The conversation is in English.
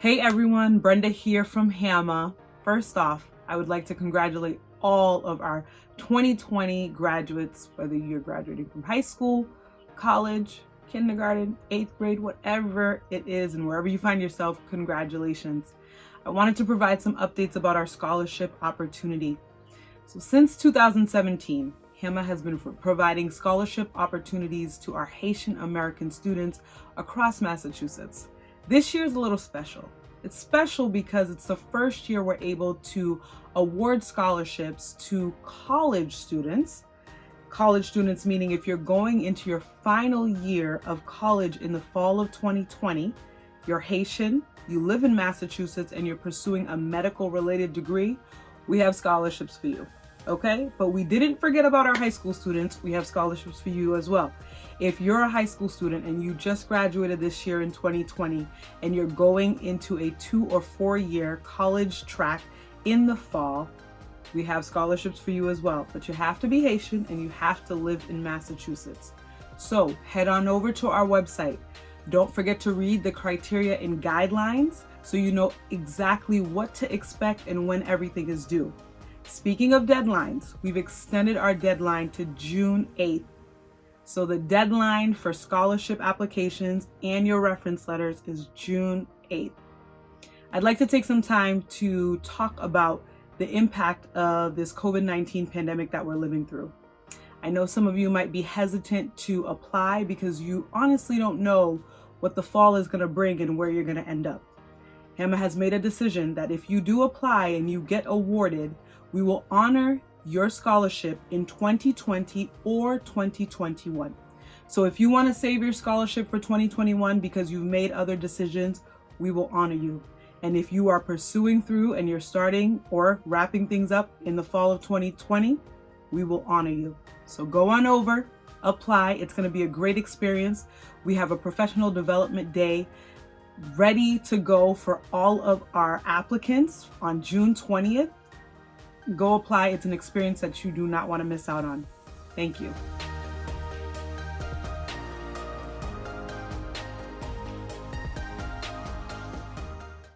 Hey everyone, Brenda here from HAMA. First off, I would like to congratulate all of our 2020 graduates, whether you're graduating from high school, college, kindergarten, 8th grade, whatever it is, and wherever you find yourself, congratulations. I wanted to provide some updates about our scholarship opportunity. So since 2017, HAMA has been providing scholarship opportunities to our Haitian American students across Massachusetts. This year is a little special. It's special because it's the first year we're able to award scholarships to college students. College students meaning if you're going into your final year of college in the fall of 2020, you're Haitian, you live in Massachusetts, and you're pursuing a medical related degree, we have scholarships for you. Okay, but we didn't forget about our high school students. We have scholarships for you as well. If you're a high school student and you just graduated this year in 2020 and you're going into a 2 or 4 year college track in the fall, we have scholarships for you as well. But you have to be Haitian and you have to live in Massachusetts. So head on over to our website. Don't forget to read the criteria and guidelines so you know exactly what to expect and when everything is due. Speaking of deadlines, we've extended our deadline to June 8th. So the deadline for scholarship applications and your reference letters is June 8th. I'd like to take some time to talk about the impact of this COVID-19 pandemic that we're living through. I know some of you might be hesitant to apply because you honestly don't know what the fall is going to bring and where you're going to end up. HAMA has made a decision that if you do apply and you get awarded, we will honor your scholarship in 2020 or 2021. So if you want to save your scholarship for 2021 because you've made other decisions, we will honor you. And if you are pursuing through and you're starting or wrapping things up in the fall of 2020, we will honor you. So go on over, apply. It's going to be a great experience. We have a professional development day ready to go for all of our applicants on June 20th. Go apply. It's an experience that you do not want to miss out on. Thank you.